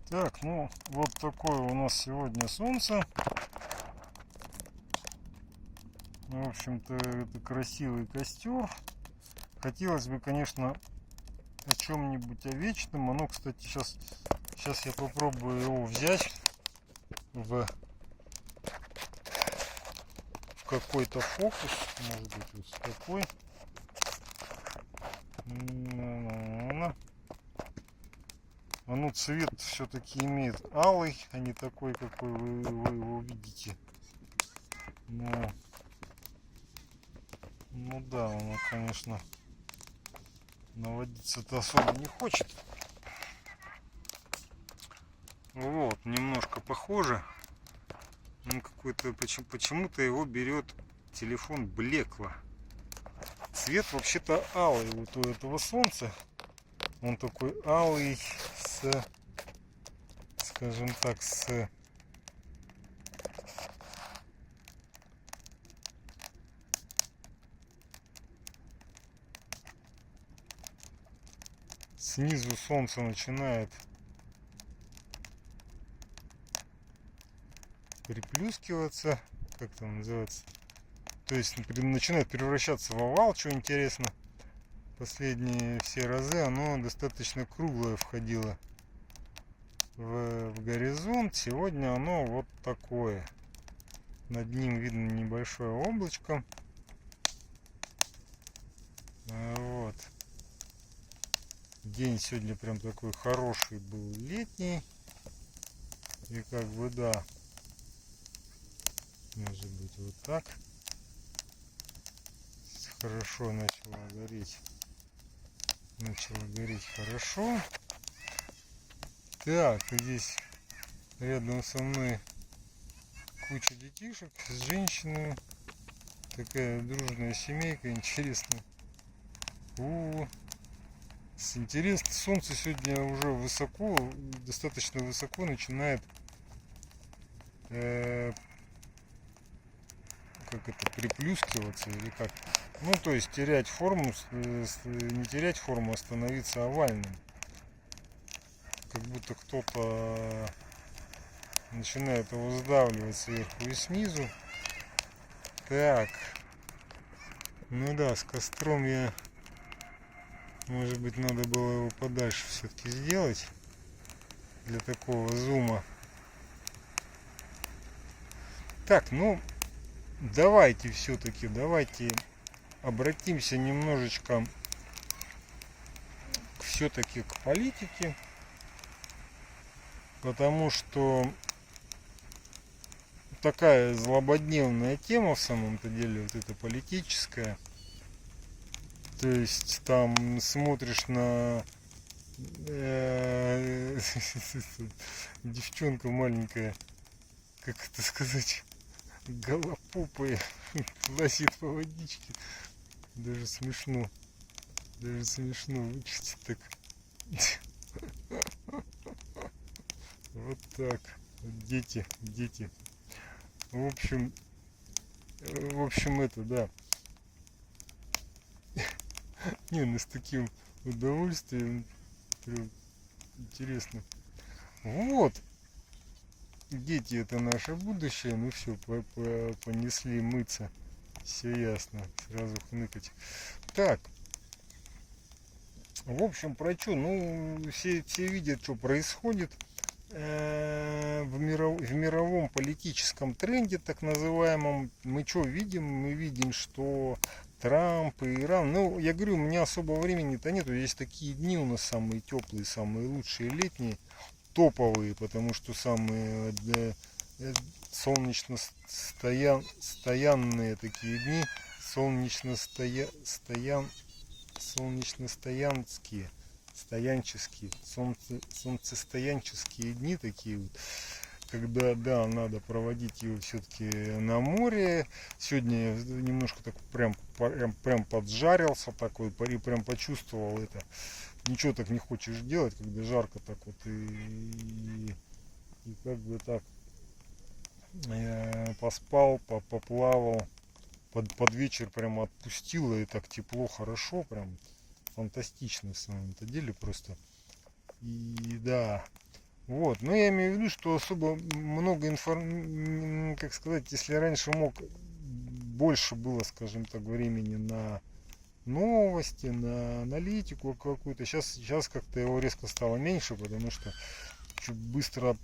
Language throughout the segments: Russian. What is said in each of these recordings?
Так, ну вот такое у нас сегодня солнце. В общем-то, это красивый костер. Хотелось бы, конечно, о чем-нибудь о вечном. Оно, кстати, сейчас я попробую его взять в какой-то фокус. Может быть, вот такой. Оно цвет все-таки имеет алый, а не такой, какой вы его видите. Ну да, оно, конечно, наводиться-то особо не хочет. Вот, немножко похоже. Ну, какой-то почему-то его берет телефон блекло. Цвет вообще-то алый вот у этого солнца. Он такой алый скажем так, снизу солнце начинает приплюскиваться, как там называется, то есть начинает превращаться в овал, что интересно. Последние все разы оно достаточно круглое входило в горизонт. Сегодня оно вот такое. Над ним видно небольшое облачко. Вот. День сегодня прям такой хороший был, летний. И как бы да, может быть вот так. Хорошо начало гореть. Начало гореть хорошо. Так, здесь рядом со мной куча детишек с женщиной. Такая дружная семейка, интересно. Интересно, солнце сегодня уже высоко, достаточно высоко начинает как это, приплюскиваться или как. Ну, то есть терять форму, не терять форму, а становиться овальным. Как будто кто-то начинает его сдавливать сверху и снизу. Так. Ну да, с костром я... Может быть, надо было его подальше все-таки сделать. Для такого зума. Так, ну... Давайте все-таки, давайте обратимся немножечко все-таки к политике. Потому что такая злободневная тема в самом-то деле, вот эта политическая. То есть там смотришь на девчонка маленькая, как это сказать, голопупая, лазит по водичке. Даже смешно. Даже смешно вычистить так. Вот так. Дети. В общем, это, да. Не, ну с таким удовольствием. Прям интересно. Вот. Дети — это наше будущее. Ну все, понесли мыться. Все ясно. Сразу хныкать. Так. В общем, про что? Ну, все видят, что происходит в мировом политическом тренде, так называемом. Мы что видим? Мы видим, что Трамп и Иран. Ну, я говорю, у меня особо времени-то нету. Есть такие дни у нас самые теплые, самые лучшие летние, топовые, потому что самые солнечно-стоянные такие дни, солнечно-стоянские, солнцестоянческие дни такие вот, когда, да, надо проводить его все-таки на море. Сегодня я немножко так прям поджарился такой, и прям почувствовал это. Ничего так не хочешь делать, когда жарко так вот, и как бы так поспал, поплавал, под вечер прямо отпустило, и так тепло, хорошо, прям фантастично в самом-то деле просто. И да, Вот, но я имею в виду, что особо много как сказать, если раньше больше было, скажем так, времени на новости, на аналитику какую-то, сейчас как-то его резко стало меньше, потому что быстро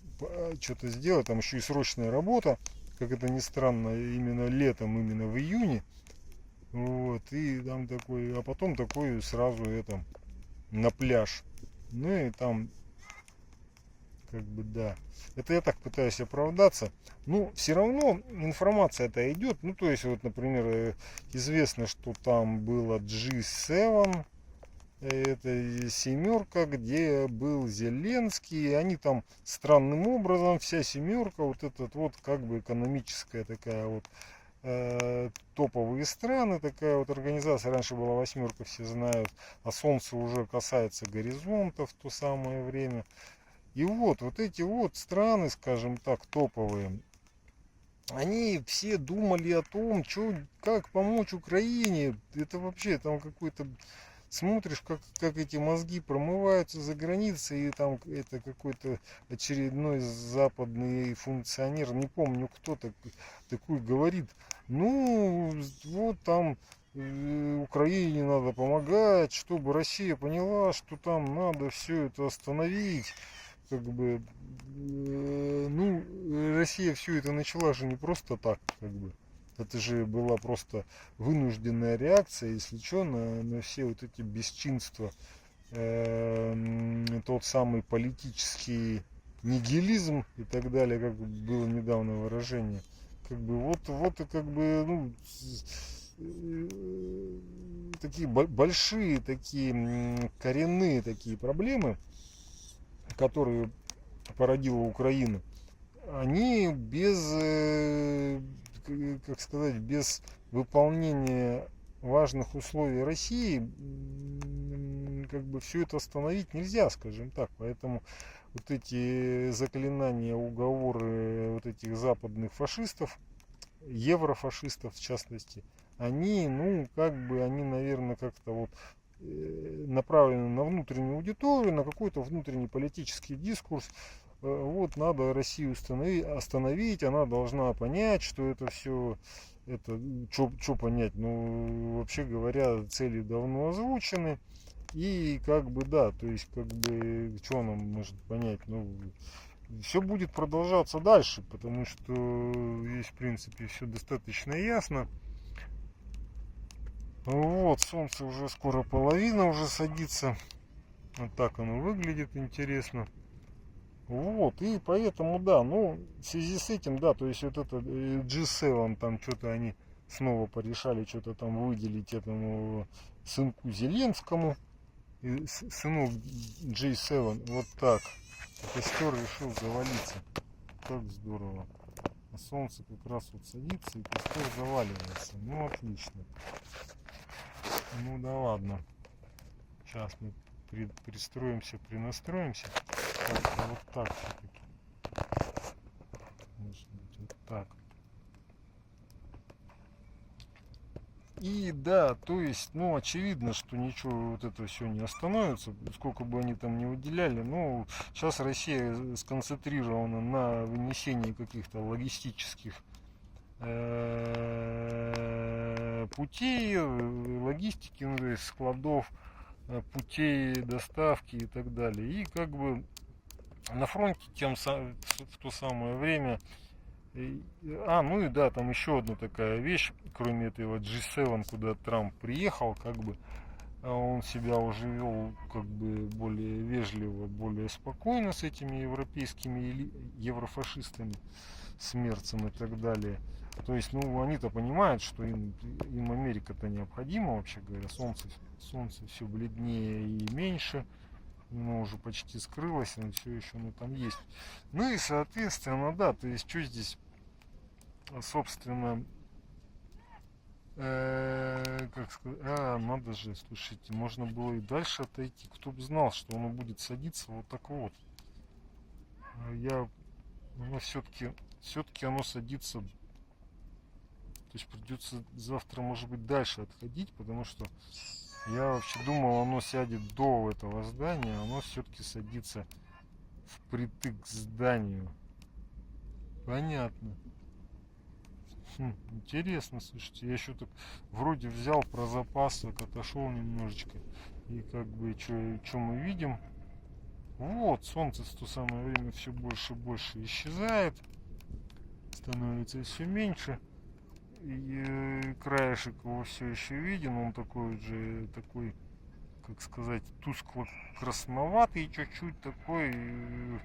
что-то сделать, там еще и срочная работа, как это ни странно, именно летом, именно в июне, вот, и там такой, а потом такой сразу это, на пляж, ну и там, как бы, да, это я так пытаюсь оправдаться, ну, все равно информация-то идет, ну, то есть, вот, например, известно, что там было G7, это семерка, где был Зеленский, они там странным образом, вся семерка, вот этот вот как бы экономическая такая вот, топовые страны, такая вот организация, раньше была восьмерка, все знают, а солнце уже касается горизонта в то самое время. И вот эти вот страны, скажем так, топовые, они все думали о том, как помочь Украине. Это вообще там какой-то, смотришь, как эти мозги промываются за границей, и там это какой-то очередной западный функционер, не помню кто такой говорит, ну вот там Украине надо помогать, чтобы Россия поняла, что там надо все это остановить, как бы, ну, Россия все это начала же не просто так, как бы. Это же была просто вынужденная реакция, если что, на все вот эти бесчинства. Тот самый политический нигилизм и так далее, как было недавно выражение. Как бы вот и как бы, ну, такие большие, такие коренные такие проблемы, которые породила Украина, они без, как сказать, без выполнения важных условий России, как бы все это остановить нельзя, скажем так. Поэтому вот эти заклинания, уговоры вот этих западных фашистов, еврофашистов в частности, они, ну, как бы, они, наверное, как-то вот направлены на внутреннюю аудиторию, на какой-то внутренний политический дискурс. Вот надо Россию остановить, она должна понять, что это все, это, что понять, ну, вообще говоря, цели давно озвучены, и как бы, да, то есть, как бы, что она может понять, ну, все будет продолжаться дальше, потому что здесь, в принципе, все достаточно ясно. Вот, солнце уже скоро половина уже садится, вот так оно выглядит интересно. Вот, и поэтому, да, ну, в связи с этим, да, то есть вот это G7, там что-то они снова порешали, что-то там выделить этому сынку Зеленскому, и сынок G7, вот так. Костер решил завалиться, как здорово. А солнце как раз вот садится и костер заваливается, ну, отлично. Ну, да ладно, сейчас мы пристроимся, принастроимся. Так, вот так все-таки. Может быть, вот так. И да, то есть, ну, очевидно, что ничего вот это все не остановится, сколько бы они там ни выделяли. Ну, сейчас Россия сконцентрирована на вынесении каких-то логистических путей, логистики, ну, то есть складов, путей доставки и так далее. И как бы на фронте в то самое время. Ну и да, там еще одна такая вещь, кроме этой вот G7, куда Трамп приехал, как бы он себя уже вел как бы более вежливо, более спокойно с этими европейскими еврофашистами, с Мерцем и так далее. То есть, ну, они-то понимают, что им Америка-то необходима, вообще говоря, солнце все бледнее и меньше, оно уже почти скрылось, но все еще оно там есть. Ну и соответственно, да, то есть что здесь, собственно, как сказать, надо же, слушайте, можно было и дальше отойти, кто бы знал, что оно будет садиться вот так вот. Оно все-таки оно садится, то есть придется завтра, может быть, дальше отходить, потому что я вообще думал, оно сядет до этого здания, оно все-таки садится впритык к зданию. Понятно. Интересно, слушайте, я еще так вроде взял про запас, так отошел немножечко. И как бы, что мы видим? Вот, солнце в то самое время все больше и больше исчезает. Становится все меньше. И краешек его все еще виден. Он такой же, такой, как сказать, тускло-красноватый чуть-чуть такой.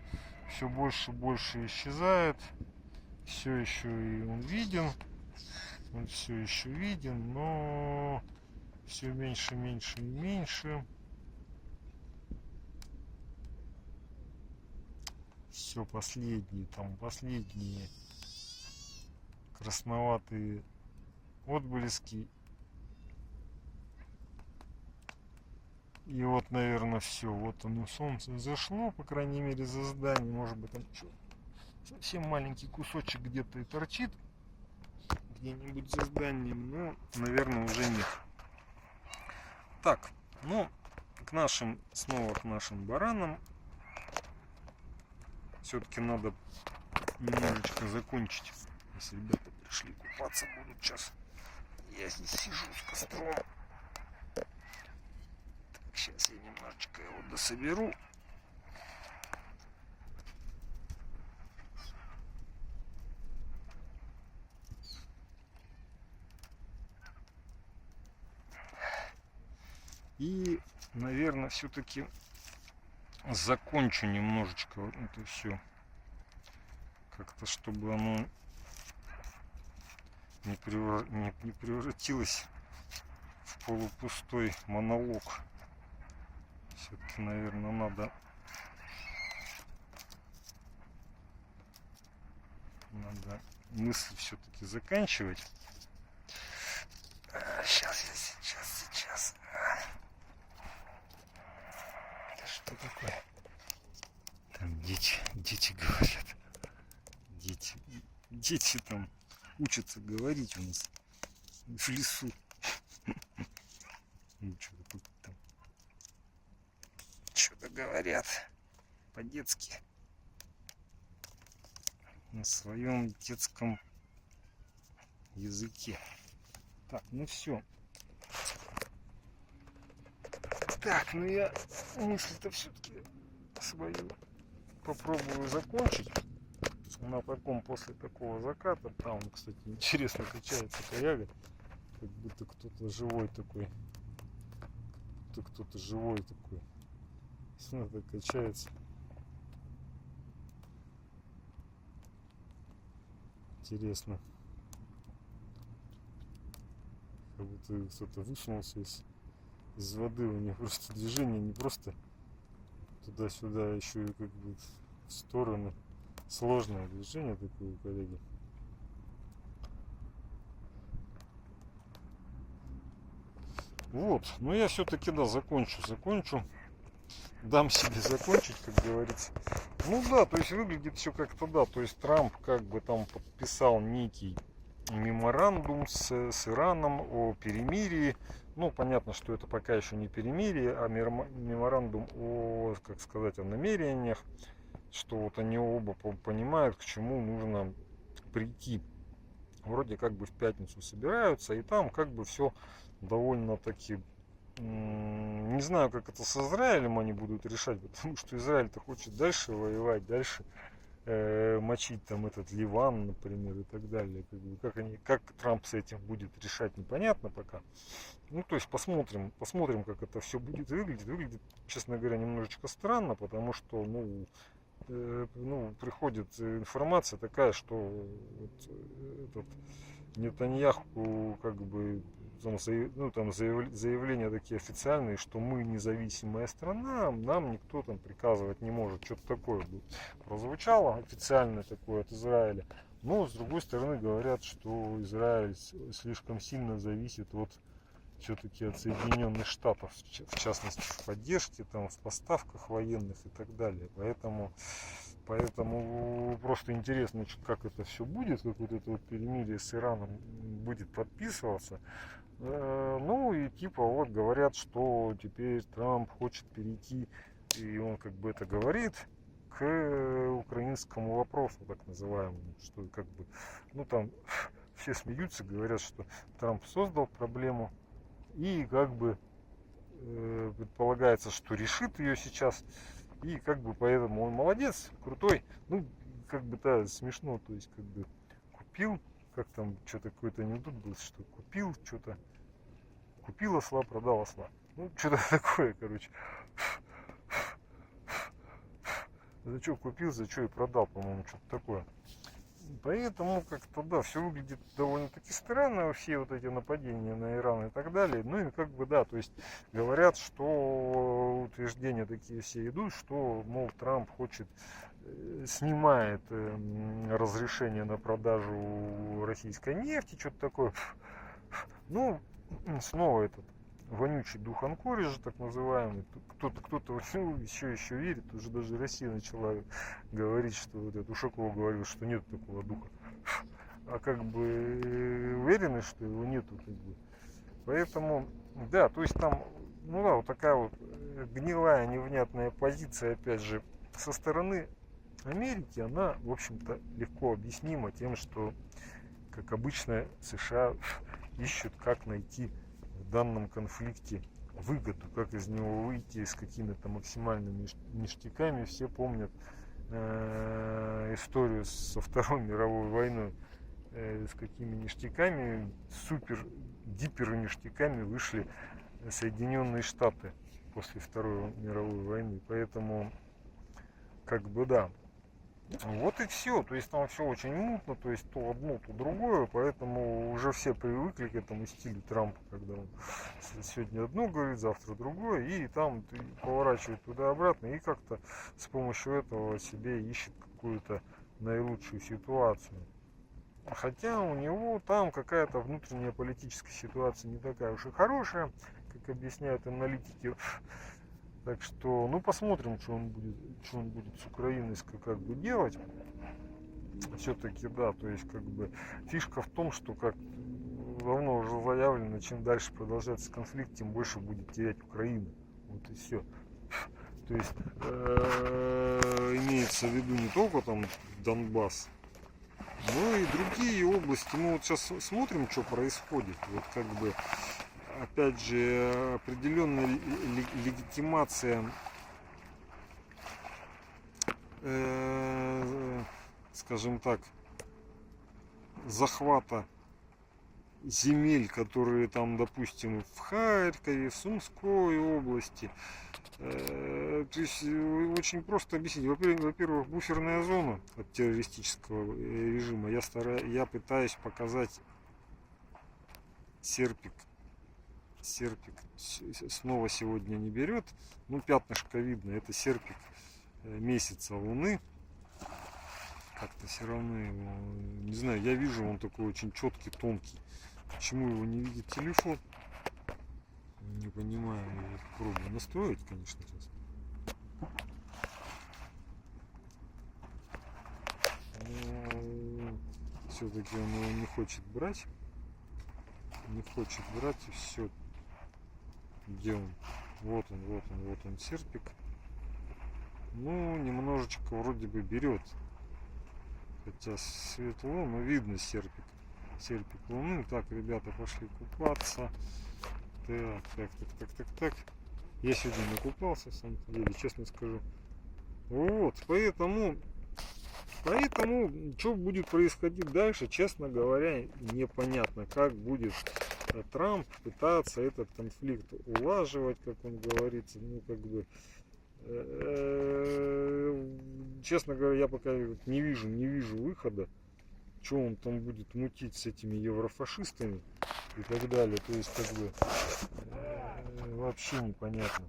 Все больше и больше исчезает. Все еще и он виден. Он все еще виден, но все меньше, меньше и меньше. Все последние красноватые отблески. И вот, наверное, все. Вот оно, солнце зашло, по крайней мере, за зданием. Может быть, там совсем маленький кусочек где-то и торчит. Где-нибудь за зданием. Но, наверное, уже нет. Так, ну, снова к нашим баранам. Все-таки надо немножечко закончить. Если ребята пришли купаться будут сейчас. Я здесь сижу с костром. Так, сейчас я немножечко его дособеру. И, наверное, все-таки закончу немножечко вот это все. Как-то, чтобы оно не превратилось в полупустой монолог. Все-таки, наверное, надо мысль все-таки заканчивать. Сейчас. Это что такое? Там дети говорят. Дети там учатся говорить у нас в лесу. Ну, что-то там что-то говорят по-детски. На своем детском языке. Так, ну все. Так, ну я мысль-то все-таки свою попробую закончить. На таком, после такого заката, там, кстати, интересно качается коряга, как будто кто-то живой такой. Кто-то живой такой. Смотри, качается. Интересно. Как будто кто-то высунулся из воды. У них просто движение не просто туда-сюда, еще и как бы в стороны. Сложное движение такое у коллеги. Вот, но я все-таки, да, закончу. Дам себе закончить, как говорится. Ну да, то есть выглядит все как-то, да, то есть Трамп как бы там подписал некий меморандум с Ираном о перемирии. Ну, понятно, что это пока еще не перемирие, а меморандум о, как сказать, о намерениях, что вот они оба понимают, к чему нужно прийти. Вроде как бы в пятницу собираются, и там как бы все довольно-таки... Не знаю, как это с Израилем они будут решать, потому что Израиль-то хочет дальше воевать, дальше мочить там этот Ливан, например, и так далее. Как Трамп с этим будет решать, непонятно пока. Ну, то есть посмотрим, как это все будет выглядеть. Выглядит, честно говоря, немножечко странно, потому что, приходит информация такая, что вот этот Нетаньяху как бы заявления такие официальные, что мы независимая страна, нам никто там приказывать не может. Что-то такое прозвучало официально такое от Израиля. Но с другой стороны говорят, что Израиль слишком сильно зависит все-таки от Соединенных Штатов, в частности в поддержке, там, в поставках военных и так далее. Поэтому просто интересно, как это все будет, как вот это вот перемирие с Ираном будет подписываться. Ну и типа вот говорят, что теперь Трамп хочет перейти, и он как бы это говорит, к украинскому вопросу, так называемому, что как бы, ну там все смеются, говорят, что Трамп создал проблему и как бы предполагается, что решит ее сейчас, и как бы поэтому он молодец, крутой, ну как бы да, смешно, то есть как бы купил, как там что-то какой-то анекдот был, что купил что-то, купил осла, продал осла, ну что-то такое, короче. За что купил, за что и продал, по-моему, что-то такое. Поэтому как-то, да, все выглядит довольно-таки странно, все вот эти нападения на Иран и так далее. Ну и как бы, да, то есть говорят, что утверждения такие все идут, что, мол, Трамп хочет, снимает разрешение на продажу российской нефти, что-то такое. Ну, снова этот вонючий дух Анкориджа, так называемый. Кто-то еще верит, уже даже Россия начала говорить, что вот это Ушаков говорил, что нет такого духа. А как бы уверены, что его нету, как бы. Поэтому, да, то есть там, ну да, вот такая вот гнилая, невнятная позиция, опять же, со стороны Америки, она, в общем-то, легко объяснима тем, что, как обычно, США ищут, как найти в данном конфликте выгоду, как из него выйти с какими-то максимальными ништяками. Все помнят историю со Второй мировой войной, с какими ништяками, супер-дипер ништяками вышли Соединенные Штаты после Второй мировой войны. Поэтому, как бы, да. Вот и все, то есть там все очень мутно, то есть то одно, то другое, поэтому уже все привыкли к этому стилю Трампа, когда он сегодня одно говорит, завтра другое, и там поворачивает туда-обратно, и как-то с помощью этого себе ищет какую-то наилучшую ситуацию. Хотя у него там какая-то внутренняя политическая ситуация не такая уж и хорошая, как объясняют аналитики. Так что, ну посмотрим, что он будет с Украиной как бы делать. Все-таки, да, то есть как бы фишка в том, что как давно уже заявлено, чем дальше продолжается конфликт, тем больше будет терять Украина. Вот и все. То есть имеется в виду не только там Донбасс, но и другие области. Мы вот сейчас смотрим, что происходит. Вот как бы опять же определенная легитимация, скажем так, захвата земель, которые там, допустим, в Харькове, в Сумской области. То есть очень просто объяснить. Во-первых, буферная зона от террористического режима. Я пытаюсь показать Серпик снова сегодня не берет. Ну, пятнышко видно, это Серпик месяца Луны. Как-то все равно его, не знаю, я вижу, он такой очень четкий, тонкий. Почему его не видит телефон? Не понимаю. Я попробую настроить, конечно, сейчас. Но все-таки он его не хочет брать. Не хочет брать, и все. Где он? Вот он, Серпик. Ну, немножечко вроде бы берет. Хотя светло, но видно Серпик. Серпик Луны. Так, ребята, пошли купаться. Так. Я сегодня накупался, сам деле, честно скажу. Вот, поэтому, что будет происходить дальше, честно говоря, непонятно. Как будет Трамп пытаться этот конфликт улаживать, как он говорится, ну как бы, честно говоря, я пока не вижу выхода, что он там будет мутить с этими еврофашистами и так далее. То есть как бы вообще непонятно.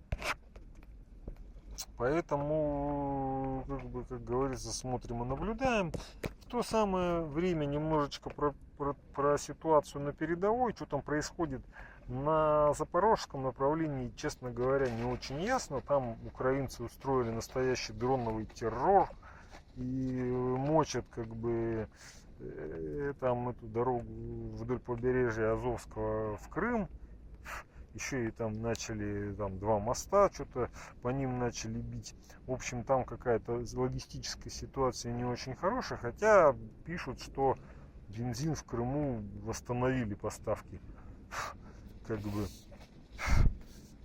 Поэтому, как бы, как говорится, смотрим и наблюдаем. В то самое время немножечко про ситуацию на передовой, что там происходит на запорожском направлении, честно говоря, не очень ясно. Там украинцы устроили настоящий дроновый террор и мочат как бы там эту дорогу вдоль побережья Азовского в Крым. еще и там начали там 2 моста, что-то по ним начали бить. В общем, там какая-то логистическая ситуация не очень хорошая, хотя пишут, что бензин в Крыму восстановили поставки, как бы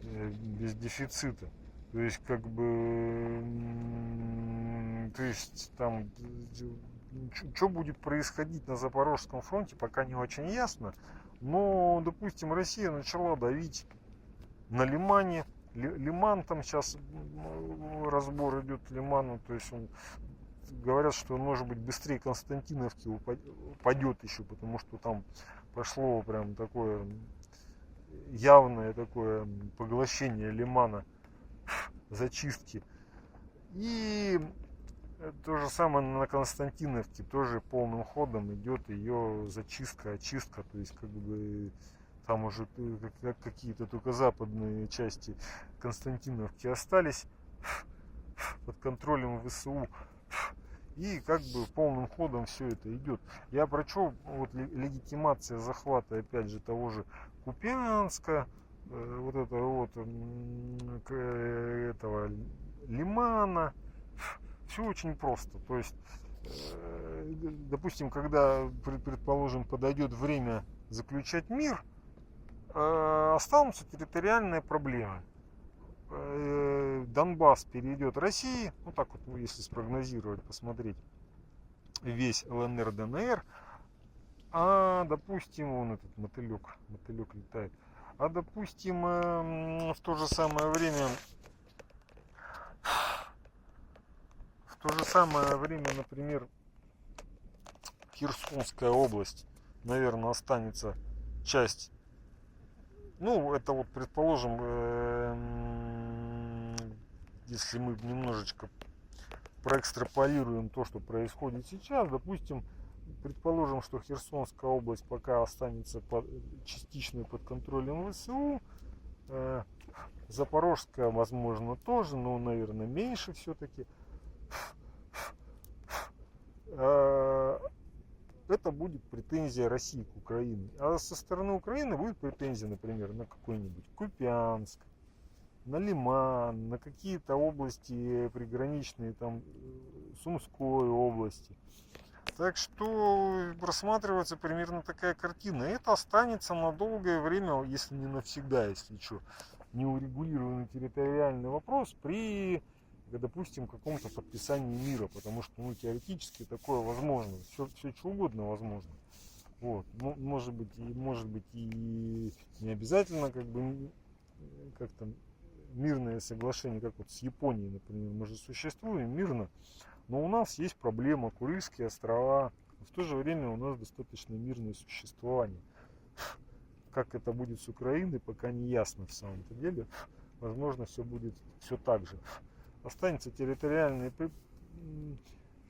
без дефицита. То есть, как бы, то есть там, что будет происходить на Запорожском фронте, пока не очень ясно. Но, допустим, Россия начала давить на Лимане. Лиман там сейчас разбор идет Лиману, то есть он, говорят, что он может быть быстрее Константиновки упадет еще, потому что там пошло прям такое явное такое поглощение Лимана, зачистки. И то же самое на Константиновке, тоже полным ходом идет ее зачистка, очистка, то есть как бы там уже какие-то только западные части Константиновки остались под контролем ВСУ. И как бы полным ходом все это идет. Я про что, вот легитимация захвата, опять же, того же Купянска, вот этого этого Лимана. Все очень просто. То есть, допустим, когда, предположим, подойдет время заключать мир, останутся территориальные проблемы. Донбасс перейдет России, ну так вот, ну, если спрогнозировать, посмотреть весь ЛНР, ДНР, а, допустим, вон этот мотылек летает, а, допустим, в то же самое время, например, Херсонская область, наверное, останется часть. Ну, это вот, предположим, если мы немножечко проэкстраполируем то, что происходит сейчас, допустим, предположим, что Херсонская область пока останется частично под контролем ВСУ, Запорожская, возможно, тоже, но, наверное, меньше все-таки. Это будет претензия России к Украине. А со стороны Украины будет претензия, например, на какой-нибудь Купянск, на Лиман, на какие-то области приграничные, там, Сумской области. Так что просматривается примерно такая картина. Это останется на долгое время, если не навсегда, если что, неурегулированный территориальный вопрос при, допустим, каком-то подписании мира, потому что, ну, теоретически такое возможно, все что угодно возможно. Вот. Ну, может быть и не обязательно как бы как там мирное соглашение, как вот с Японией, например, мы же существуем мирно, но у нас есть проблема Курильские острова, в то же время у нас достаточно мирное существование. Как это будет с Украиной, пока не ясно в самом-то деле. Возможно, все будет все так же. Останется территориальные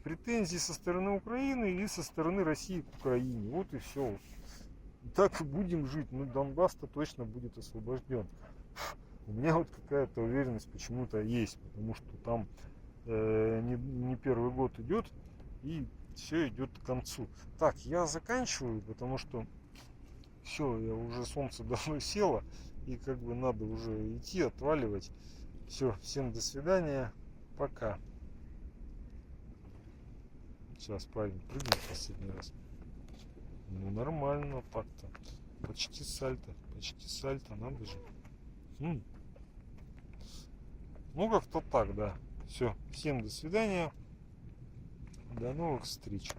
претензии со стороны Украины и со стороны России к Украине. Вот и все. Так и будем жить. Ну, Донбасс-то точно будет освобожден. У меня вот какая-то уверенность почему-то есть, потому что там не первый год идет и все идет к концу. Так, я заканчиваю, потому что все, я уже солнце давно село и как бы надо уже идти, отваливать. Все, всем до свидания, пока. Сейчас парень прыгнет последний раз. Ну нормально так-то. Почти сальто, надо же. Ну как-то так, да. Все, всем до свидания. До новых встреч.